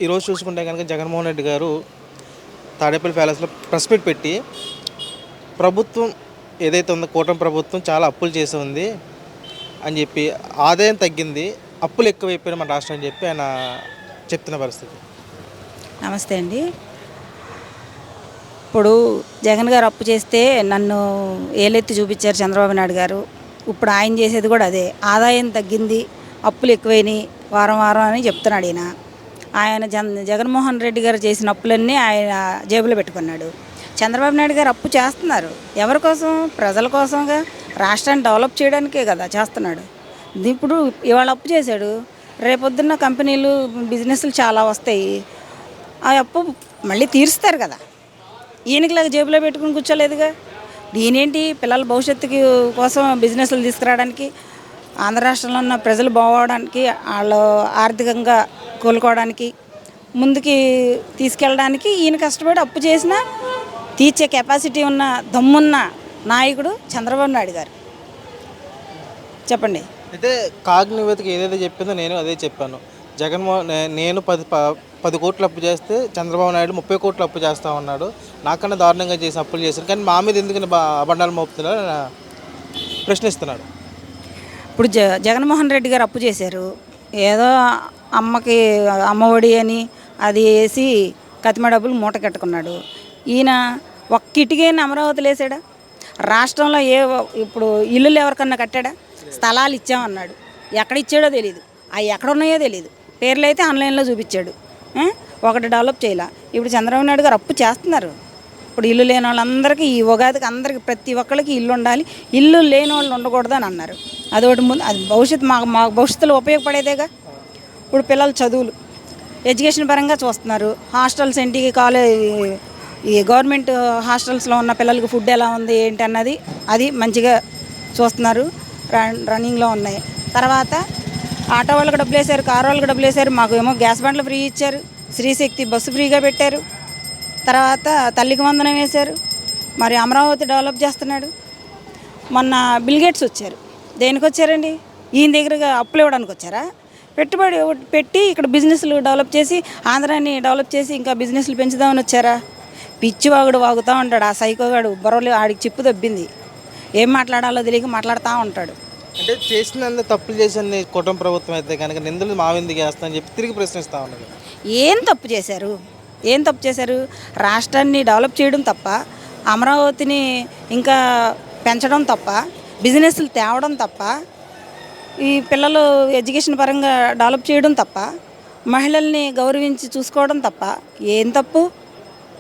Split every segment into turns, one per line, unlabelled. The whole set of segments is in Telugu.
ఈరోజు చూసుకుంటే కనుక జగన్మోహన్ రెడ్డి గారు తాడేపల్లి ప్యాలెస్లో ప్రెస్ మీట్ పెట్టి ప్రభుత్వం ఏదైతే ఉందో కూటమి ప్రభుత్వం చాలా అప్పులు చేసి ఉంది అని చెప్పి ఆదాయం తగ్గింది, అప్పులు ఎక్కువైపోయినాయి మన రాష్ట్రం అని చెప్పి ఆయన చెప్తున్న పరిస్థితి.
నమస్తే అండి. ఇప్పుడు జగన్ గారు అప్పు చేస్తే నన్ను ఏలెత్తి చూపించారు చంద్రబాబు నాయుడు గారు. ఇప్పుడు ఆయన చేసేది కూడా అదే. ఆదాయం తగ్గింది, అప్పులు ఎక్కువైనాయి వారం వారం అని చెప్తున్నాడు ఈయన. ఆయన జగన్మోహన్ రెడ్డి గారు చేసిన అప్పులన్నీ ఆయన జేబులో పెట్టుకున్నాడు. చంద్రబాబు నాయుడు గారు అప్పు చేస్తున్నారు. ఎవరి కోసం? ప్రజల కోసంగా, రాష్ట్రాన్ని డెవలప్ చేయడానికే కదా చేస్తున్నాడు. ఇప్పుడు ఇవాళ అప్పు చేశాడు, రేపొద్దున్న కంపెనీలు బిజినెస్లు చాలా వస్తాయి. ఆ అప్పు మళ్ళీ తీరుస్తారు కదా. ఈయనకిలాగా జేబులో పెట్టుకుని కూర్చోలేదుగా. ఈయనేంటి పిల్లల భవిష్యత్తుకి కోసం బిజినెస్లు తీసుకురావడానికి, ఆంధ్ర రాష్ట్రంలో ఉన్న ప్రజలు బాగోవడానికి, వాళ్ళు ఆర్థికంగా కోలుకోవడానికి, ముందుకి తీసుకెళ్ళడానికి ఈయన కష్టపడి అప్పు చేసిన తీర్చే కెపాసిటీ ఉన్న దమ్మున్న నాయకుడు చంద్రబాబు నాయుడు గారు. చెప్పండి.
అయితే కాగ్ నివేదిక ఏదైతే చెప్పిందో నేను అదే చెప్పాను. నేను 10 కోట్లు అప్పు చేస్తే చంద్రబాబు నాయుడు 30 కోట్లు అప్పు చేస్తా ఉన్నాడు, నాకన్నా దారుణంగా చేసి అప్పులు చేశారు, కానీ మా మీద ఎందుకని అబండాలు మోపుతున్నారు ప్రశ్నిస్తున్నాడు.
ఇప్పుడు జగన్మోహన్ రెడ్డి గారు అప్పు చేశారు. ఏదో అమ్మకి అమ్మఒడి అని అది వేసి కతిమ డబ్బులు మూట కట్టుకున్నాడు. ఈయన ఒక్క ఇటుకైనా అమరావతిలో వేసాడా? రాష్ట్రంలో ఇప్పుడు ఇల్లులు ఎవరికన్నా కట్టాడా? స్థలాలు ఇచ్చామన్నాడు, ఎక్కడ ఇచ్చాడో తెలియదు, అవి ఎక్కడ ఉన్నాయో తెలియదు. పేర్లు అయితే ఆన్లైన్లో చూపించాడు, ఒకటి డెవలప్ చేయాల. ఇప్పుడు చంద్రబాబు నాయుడు గారు అప్పు చేస్తున్నారు. ఇప్పుడు ఇల్లు లేని వాళ్ళందరికీ ఈ ఉగాదికి అందరికీ ప్రతి ఒక్కరికి ఇల్లు ఉండాలి, ఇల్లు లేని వాళ్ళు ఉండకూడదు అని అన్నారు. అదొకటి ముందు, అది భవిష్యత్తు మా భవిష్యత్తులో ఉపయోగపడేదేగా. ఇప్పుడు పిల్లల చదువులు ఎడ్యుకేషన్ పరంగా చూస్తున్నారు. హాస్టల్స్ ఏంటి, ఈ గవర్నమెంట్ హాస్టల్స్లో ఉన్న పిల్లలకి ఫుడ్ ఎలా ఉంది ఏంటి అన్నది అది మంచిగా చూస్తున్నారు, రన్నింగ్లో ఉన్నాయి. తర్వాత ఆటో వాళ్ళకి డబ్బులు వేశారు, కారు వాళ్ళకి డబ్బులు వేశారు, మాకు ఏమో గ్యాస్ బండ్లు ఫ్రీ ఇచ్చారు, శ్రీశక్తి బస్సు ఫ్రీగా పెట్టారు, తర్వాత తల్లికి వందనం వేశారు. మరి అమరావతి డెవలప్ చేస్తున్నాడు. మొన్న బిల్గేట్స్ వచ్చారు. దేనికి వచ్చారండి? ఈయన దగ్గరగా అప్పులు ఇవ్వడానికి వచ్చారా? పెట్టుబడి పెట్టి ఇక్కడ బిజినెస్లు డెవలప్ చేసి, ఆంధ్రాని డెవలప్ చేసి ఇంకా బిజినెస్లు పెంచుదామని వచ్చారా? పిచ్చివాగుడు వాగుతూ ఉంటాడు ఆ సైకోగాడు. బుర్రలు ఆడికి చిప్పు దబ్బింది, ఏం మాట్లాడాలో తెలియక మాట్లాడుతూ ఉంటాడు.
అంటే చేసినంత తప్పులు చేసింది కూటమి ప్రభుత్వం అయితే కనుక నిందలు మావిందికి వేస్తానని చెప్పి తిరిగి ప్రశ్నిస్తూ ఉన్నారు.
ఏం తప్పు చేశారు? ఏం తప్పు చేశారు? రాష్ట్రాన్ని డెవలప్ చేయడం తప్ప, అమరావతిని ఇంకా పెంచడం తప్ప, బిజినెస్లు తేవడం తప్ప, ఈ పిల్లలు ఎడ్యుకేషన్ పరంగా డెవలప్ చేయడం తప్ప, మహిళల్ని గౌరవించి చూసుకోవడం తప్ప ఏం తప్పు?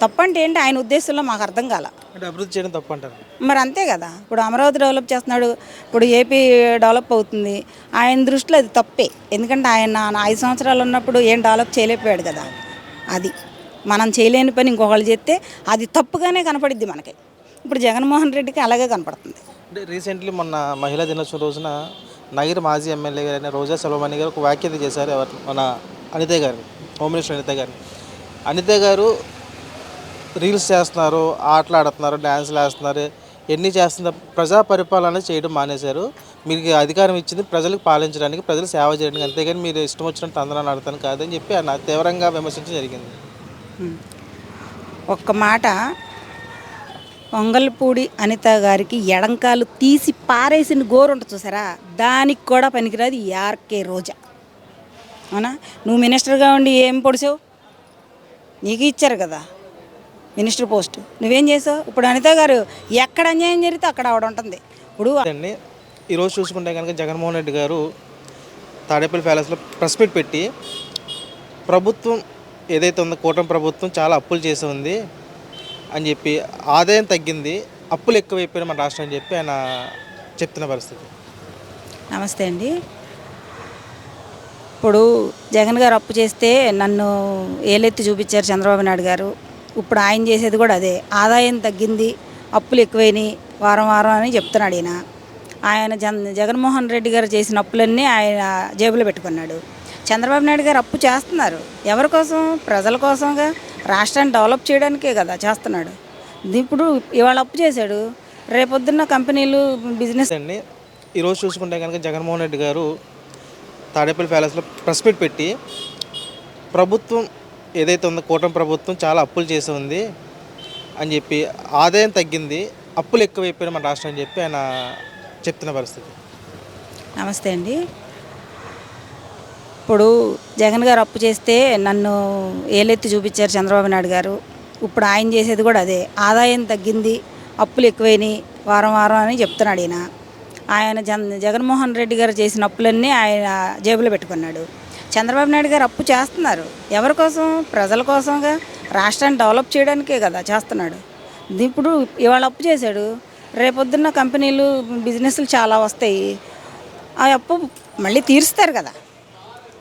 తప్పు అంటే ఏంటి ఆయన ఉద్దేశంలో మాకు అర్థం కాల.
అంటే అభివృద్ధి చేయడం తప్పు అంటారు.
మరి అంతే కదా. ఇప్పుడు అమరావతి డెవలప్ చేస్తున్నాడు, ఇప్పుడు ఏపీ డెవలప్ అవుతుంది. ఆయన దృష్టిలో అది తప్పే. ఎందుకంటే ఆయన 5 సంవత్సరాలు ఉన్నప్పుడు ఏం డెవలప్ చేయలేకపోయాడు కదా. అది మనం చేయలేని పని ఇంకొకళ్ళు చేస్తే అది తప్పుగానే కనపడిద్ది మనకి. ఇప్పుడు జగన్మోహన్ రెడ్డికి అలాగే కనపడుతుంది.
అంటే రీసెంట్లీ మొన్న మహిళా దినోత్సవం రోజున నగర మాజీ ఎమ్మెల్యే గారైన రోజా సెల్వమణి గారు ఒక వ్యాఖ్యత చేశారు. మన అనిత గారిని, హోమ్ మినిస్టర్ అనిత గారిని. అనిత గారు రీల్స్ చేస్తున్నారు, ఆటలు ఆడుతున్నారు, డ్యాన్సులు వేస్తున్నారు, ఎన్ని చేస్తున్నారు, ప్రజా పరిపాలన చేయడం మానేశారు. మీకు అధికారం ఇచ్చింది ప్రజలకు పాలించడానికి, ప్రజలు సేవ చేయడానికి, అంతేగాని మీరు ఇష్టం వచ్చినట్టు అందరం ఆడతాను కాదని చెప్పి ఆయన తీవ్రంగా విమర్శించడం జరిగింది.
ఒక్క మాట, వంగల్పూడి అనిత గారికి ఎడంకాలు తీసి పారేసిన గోరు ఉంటుంది చూసారా, దానికి కూడా పనికిరాదు ఆర్కే రోజా. అవునా? నువ్వు మినిస్టర్గా ఉండి ఏం పొడిచావు? నీకు ఇచ్చారు కదా మినిస్టర్ పోస్ట్, నువ్వేం చేసావు? ఇప్పుడు అనిత గారు ఎక్కడ అన్యాయం జరిగితే అక్కడ ఆవిడ ఉంటుంది. ఇప్పుడు
ఈరోజు చూసుకుంటే కనుక జగన్మోహన్ రెడ్డి గారు తాడేపల్లి ప్యాలెస్లో ప్రెస్ మీట్ పెట్టి ప్రభుత్వం ఏదైతే ఉందో కూటమి ప్రభుత్వం చాలా అప్పులు చేసి ఉంది అని చెప్పి ఆదాయం తగ్గింది, అప్పులు ఎక్కువైపోయినాయి మన రాష్ట్రం అని చెప్పి ఆయన చెప్తున్న పరిస్థితి.
నమస్తే అండి. ఇప్పుడు జగన్ గారు అప్పు చేస్తే నన్ను ఏలెత్తి చూపించారు చంద్రబాబు నాయుడు గారు. ఇప్పుడు ఆయన చేసేది కూడా అదే. ఆదాయం తగ్గింది, అప్పులు ఎక్కువైనాయి వారం వారం అని చెప్తున్నాడు ఈయన. ఆయన జగన్మోహన్ రెడ్డి గారు చేసిన అప్పులన్నీ ఆయన జేబులో పెట్టుకున్నాడు. చంద్రబాబు నాయుడు గారు అప్పు చేస్తున్నారు. ఎవరి కోసం? ప్రజల కోసంగా, రాష్ట్రాన్ని డెవలప్ చేయడానికే కదా చేస్తున్నాడు. ఇప్పుడు ఇవాళ అప్పు చేశాడు, రేపొద్దున్న కంపెనీలు బిజినెస్.
అండి ఈరోజు చూసుకుంటే కనుక జగన్మోహన్ రెడ్డి గారు తాడేపల్లి ప్యాలెస్లో ప్రెస్ మీట్ పెట్టి ప్రభుత్వం ఏదైతే ఉందో కూటమి ప్రభుత్వం చాలా అప్పులు చేసి ఉంది అని చెప్పి, ఆదాయం తగ్గింది, అప్పులు ఎక్కువైపోయినాయి మన రాష్ట్రం అని చెప్పి ఆయన చెప్తున్న పరిస్థితి.
నమస్తే అండి. ఇప్పుడు జగన్ గారు అప్పు చేస్తే నన్ను ఏలెత్తి చూపించారు చంద్రబాబు నాయుడు గారు. ఇప్పుడు ఆయన చేసేది కూడా అదే. ఆదాయం తగ్గింది, అప్పులు ఎక్కువైనాయి వారం వారం అని చెప్తున్నాడు ఈయన. ఆయన జగన్మోహన్ రెడ్డి గారు చేసిన అప్పులన్నీ ఆయన జేబులో పెట్టుకున్నాడు. చంద్రబాబు నాయుడు గారు అప్పు చేస్తున్నారు. ఎవరి కోసం? ప్రజల కోసంగా, రాష్ట్రాన్ని డెవలప్ చేయడానికే కదా చేస్తున్నాడు. ఇప్పుడు ఇవాళ అప్పు చేశాడు, రేపొద్దున్న కంపెనీలు బిజినెస్లు చాలా వస్తాయి. ఆ అప్పు మళ్ళీ తీరుస్తారు కదా.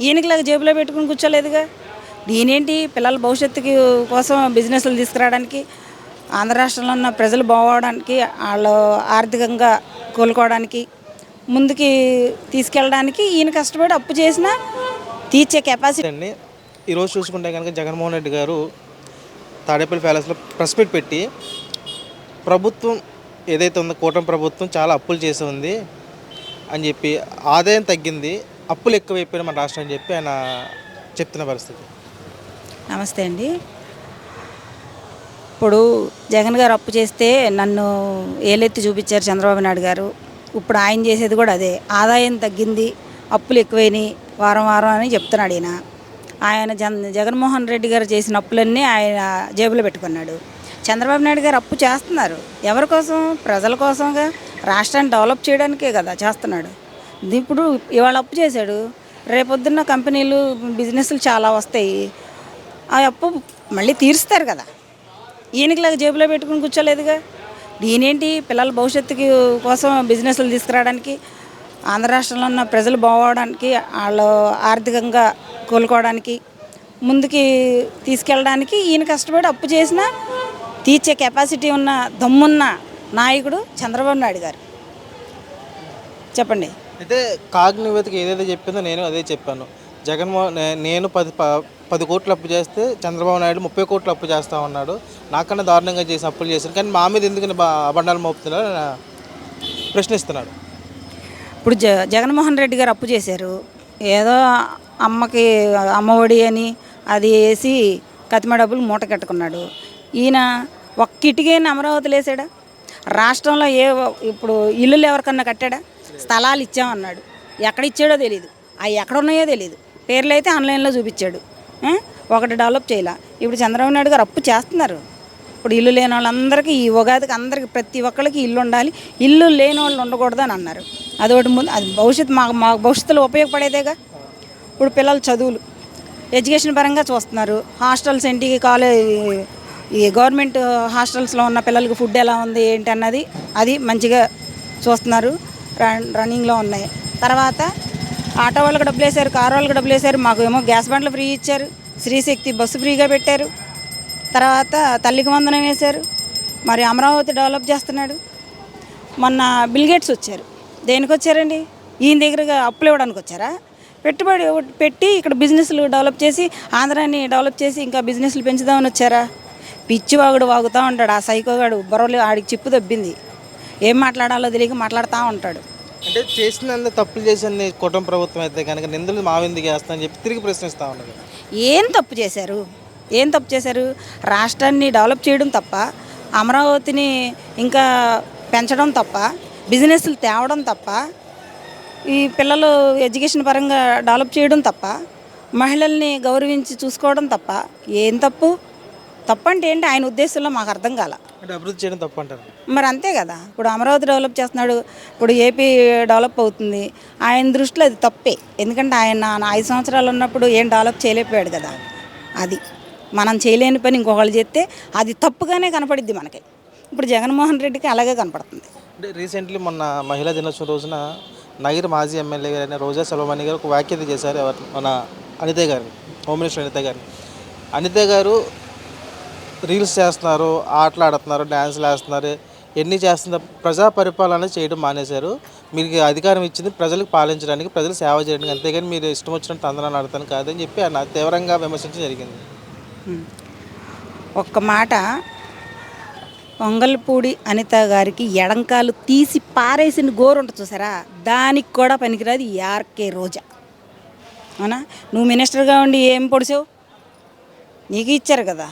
ఈయనకిలాగా జేబులో పెట్టుకుని కూర్చోలేదుగా. ఈయనేంటి పిల్లల భవిష్యత్తుకి కోసం బిజినెస్లు తీసుకురావడానికి, ఆంధ్ర రాష్ట్రంలో ఉన్న ప్రజలు బాగోవడానికి, వాళ్ళు ఆర్థికంగా కోలుకోవడానికి, ముందుకి తీసుకెళ్ళడానికి ఈయన కష్టపడి అప్పు చేసినా తీర్చే కెపాసిటీ
అండి, ఈరోజు చూసుకుంటే కనుక జగన్మోహన్ రెడ్డి గారు తాడేపల్లి ప్యాలెస్లో ప్రెస్ మీట్ పెట్టి, ప్రభుత్వం ఏదైతే ఉందో కూటమి ప్రభుత్వం చాలా అప్పులు చేసి ఉంది అని చెప్పి, ఆదాయం తగ్గింది, అప్పులు ఎక్కువైపోయినాయి మన రాష్ట్రం అని చెప్పి ఆయన చెప్తున్న పరిస్థితి.
నమస్తే అండి. ఇప్పుడు జగన్ గారు అప్పు చేస్తే నన్ను ఏలెత్తి చూపించారు చంద్రబాబు నాయుడు గారు. ఇప్పుడు ఆయన చేసేది కూడా అదే. ఆదాయం తగ్గింది, అప్పులు ఎక్కువైనాయి వారం వారం అని చెప్తున్నాడు ఈయన. ఆయన జగన్మోహన్ రెడ్డి గారు చేసిన అప్పులన్నీ ఆయన జేబులో పెట్టుకున్నాడు. చంద్రబాబు నాయుడు గారు అప్పు చేస్తున్నారు. ఎవరి కోసం? ప్రజల కోసంగా, రాష్ట్రాన్ని డెవలప్ చేయడానికే కదా చేస్తున్నాడు. ఇప్పుడు ఇవాళ అప్పు చేశాడు, రేపొద్దున్న కంపెనీలు బిజినెస్లు చాలా వస్తాయి. ఆ అప్పు మళ్ళీ తీరుస్తారు కదా. ఈయనకిలాగా జేబులో పెట్టుకుని కూర్చోలేదుగా. ఈయనేంటి పిల్లల భవిష్యత్తుకి కోసం బిజినెస్లు తీసుకురావడానికి, ఆంధ్ర రాష్ట్రంలో ఉన్న ప్రజలు బాగోవడానికి, వాళ్ళు ఆర్థికంగా కోలుకోవడానికి, ముందుకి తీసుకెళ్ళడానికి ఈయన కష్టపడి అప్పు చేసినా తీర్చే కెపాసిటీ ఉన్న దమ్మున్న నాయకుడు చంద్రబాబు నాయుడు గారు. చెప్పండి.
అయితే కాగ్ నివేదిక ఏదైతే చెప్పిందో నేను అదే చెప్పాను. నేను 10 కోట్లు అప్పు చేస్తే చంద్రబాబు నాయుడు 30 కోట్లు అప్పు చేస్తా ఉన్నాడు, నాకన్నా దారుణంగా చేసి అప్పులు చేశాను, కానీ మా మీద ఎందుకని అబండాలు మోపుతున్నాడు ప్రశ్నిస్తున్నాడు.
ఇప్పుడు జగన్మోహన్ రెడ్డి గారు అప్పు చేశారు. ఏదో అమ్మకి అమ్మఒడి అని అది వేసి కతిమ డబ్బులు మూట కట్టుకున్నాడు. ఈయన ఒక్క ఇటుకైనా అమరావతిలో వేసాడా? రాష్ట్రంలో ఇప్పుడు ఇల్లులు ఎవరికన్నా కట్టాడా? స్థలాలు ఇచ్చామన్నాడు, ఎక్కడ ఇచ్చాడో తెలియదు, అవి ఎక్కడ ఉన్నాయో తెలియదు. పేర్లు అయితే ఆన్లైన్లో చూపించాడు, ఒకటి డెవలప్ చేయాల. ఇప్పుడు చంద్రబాబు నాయుడు గారు అప్పు చేస్తున్నారు. ఇప్పుడు ఇల్లు లేని వాళ్ళందరికీ ఈ ఉగాదికి అందరికీ ప్రతి ఒక్కరికి ఇల్లు ఉండాలి, ఇల్లు లేని వాళ్ళు ఉండకూడదు అని అన్నారు. అదొకటి ముందు, అది భవిష్యత్తు మా భవిష్యత్తులో ఉపయోగపడేదేగా. ఇప్పుడు పిల్లల చదువులు ఎడ్యుకేషన్ పరంగా చూస్తున్నారు. హాస్టల్స్ ఏంటి, ఈ గవర్నమెంట్ హాస్టల్స్లో ఉన్న పిల్లలకి ఫుడ్ ఎలా ఉంది ఏంటి అన్నది అది మంచిగా చూస్తున్నారు, రన్నింగ్లో ఉన్నాయి. తర్వాత ఆటో వాళ్ళకి డబ్బులు వేశారు, కారు వాళ్ళకి డబ్బులు వేశారు, మాకు ఏమో గ్యాస్ బండ్లు ఫ్రీ ఇచ్చారు, శ్రీశక్తి బస్సు ఫ్రీగా పెట్టారు, తర్వాత తల్లికి వందనం వేశారు. మరి అమరావతి డెవలప్ చేస్తున్నాడు. మొన్న బిల్గేట్స్ వచ్చారు. దేనికి వచ్చారండి? ఈయన దగ్గరగా అప్పులు ఇవ్వడానికి వచ్చారా? పెట్టుబడి పెట్టి ఇక్కడ బిజినెస్లు డెవలప్ చేసి, ఆంధ్రాని డెవలప్ చేసి ఇంకా బిజినెస్లు పెంచుదామని వచ్చారా? పిచ్చివాగుడు వాగుతూ ఉంటాడు. ఆ సైకోగాడు బుర్రలు ఆడికి చిప్పు దబ్బింది, ఏం మాట్లాడాలో తెలియక మాట్లాడుతూ ఉంటాడు.
అంటే చేసినంత తప్పులు చేసిన కూటమి ప్రభుత్వం అయితే కనుక నిందలు మావిందికి వేస్తానని చెప్పి తిరిగి ప్రశ్నిస్తూ ఉన్నది.
ఏం తప్పు చేశారు? ఏం తప్పు చేశారు? రాష్ట్రాన్ని డెవలప్ చేయడం తప్ప, అమరావతిని ఇంకా పెంచడం తప్ప, బిజినెస్లు తేవడం తప్ప, ఈ పిల్లలు ఎడ్యుకేషన్ పరంగా డెవలప్ చేయడం తప్ప, మహిళల్ని గౌరవించి చూసుకోవడం తప్ప ఏం తప్పు? తప్పు అంటే ఏంటి ఆయన ఉద్దేశంలో మాకు అర్థం కాల.
అంటే అభివృద్ధి చేయడం తప్పు అంటారు.
మరి అంతే కదా. ఇప్పుడు అమరావతి డెవలప్ చేస్తున్నాడు, ఇప్పుడు ఏపీ డెవలప్ అవుతుంది. ఆయన దృష్టిలో అది తప్పే. ఎందుకంటే ఆయన 5 సంవత్సరాలు ఉన్నప్పుడు ఏం డెవలప్ చేయలేకపోయాడు కదా. అది మనం చేయలేని పని ఇంకొకళ్ళు చేస్తే అది తప్పుగానే కనపడిద్ది మనకి. ఇప్పుడు జగన్మోహన్ రెడ్డికి అలాగే కనపడుతుంది.
అంటే రీసెంట్లీ మొన్న మహిళా దినోత్సవం రోజున నగిరి మాజీ ఎమ్మెల్యే గారైన రోజా సెల్వమణి గారు ఒక వ్యాఖ్యత చేశారు. మన అనిత గారిని, హోమ్ మినిస్టర్ అనిత గారిని. అనిత గారు రీల్స్ చేస్తున్నారు, ఆటలు ఆడుతున్నారు, డ్యాన్సులు వేస్తున్నారు, ఎన్ని చేస్తున్నారు, ప్రజా పరిపాలన చేయడం మానేశారు. మీకు అధికారం ఇచ్చింది ప్రజలకు పాలించడానికి, ప్రజలు సేవ చేయడానికి, అంతేగాని మీరు ఇష్టం వచ్చినట్టు తందనాలు ఆడతాను కాదని చెప్పి ఆయన తీవ్రంగా విమర్శించడం జరిగింది.
ఒక్క మాట, పొంగల్పూడి అనిత గారికి ఎడంకాలు తీసి పారేసిన గోరు ఉంటుంది చూసారా, దానికి కూడా పనికిరాదు ఆర్కే రోజా. అవునా? నువ్వు మినిస్టర్గా ఉండి ఏం పొడిచావు? నీకు ఇచ్చారు కదా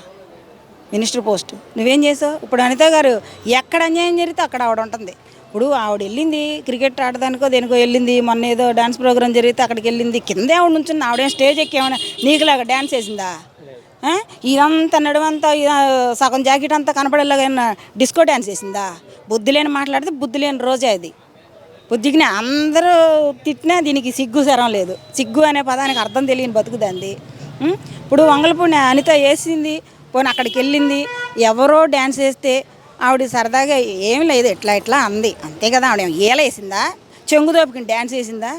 మినిస్టర్ పోస్ట్, నువ్వేం చేసావు? ఇప్పుడు అనిత గారు ఎక్కడ అన్యాయం జరిగితే అక్కడ ఆవిడ ఉంటుంది. ఇప్పుడు ఆవిడ వెళ్ళింది క్రికెట్ ఆడడానికో దేనికో వెళ్ళింది, మొన్న ఏదో డ్యాన్స్ ప్రోగ్రామ్ జరిగితే అక్కడికి వెళ్ళింది, కిందే ఆవిడ నుంచుంది. ఆవిడేం స్టేజ్ ఎక్కేమన్నా నీకులాగా డ్యాన్స్ వేసిందా? ఇదంతా నడుమంతా సగం జాకెట్ అంతా కనపడేలాగా డిస్కో డ్యాన్స్ వేసిందా? బుద్ధి లేని మాట్లాడితే బుద్ధి లేని రోజే అది. బుద్ధికి అందరూ తిట్టినా దీనికి సిగ్గు శరం లేదు. సిగ్గు అనే పదానికి అర్థం తెలియని బతుకుదండి. ఇప్పుడు వంగలపూడి అనిత వేసింది, పోనీ అక్కడికి వెళ్ళింది, ఎవరో డ్యాన్స్ వేస్తే ఆవిడ సరదాగా ఏం లేదు ఎట్లా ఎట్లా అంది అంతే కదా. ఆవిడ ఏలేసిందా? చెంగుదోపుకి డ్యాన్స్ వేసిందా?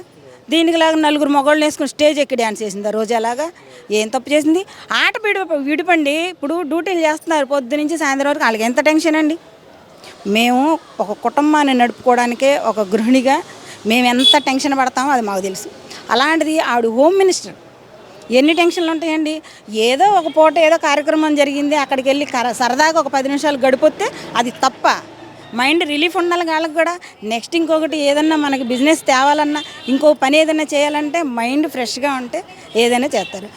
దీనికి లాగా నలుగురు మగవాళ్ళు వేసుకుని స్టేజ్ ఎక్కి డ్యాన్స్ వేసిందా రోజాలాగా? ఏం తప్పు చేసింది? ఆట విడిపండి. ఇప్పుడు డ్యూటీలు చేస్తున్నారు పొద్దు నుంచి సాయంత్రం వరకు, వాళ్ళకి ఎంత టెన్షన్ అండి. మేము ఒక కుటుంబాన్ని నడుపుకోవడానికే ఒక గృహిణిగా మేము ఎంత టెన్షన్ పడతామో అది మాకు తెలుసు. అలాంటిది ఆవిడ హోమ్ మినిస్టర్, ఎన్ని టెన్షన్లు ఉంటాయండి. ఏదో ఒక పూట ఏదో కార్యక్రమం జరిగింది, అక్కడికి వెళ్ళి సరదాగా ఒక 10 నిమిషాలు గడిపోతే అది తప్ప. మైండ్ రిలీఫ్ ఉండాలి వాళ్ళకి కూడా. నెక్స్ట్ ఇంకొకటి ఏదన్నా మనకి బిజినెస్ తేవాలన్నా, ఇంకో పని ఏదైనా చేయాలంటే మైండ్ ఫ్రెష్గా ఉంటే ఏదైనా చేస్తారు.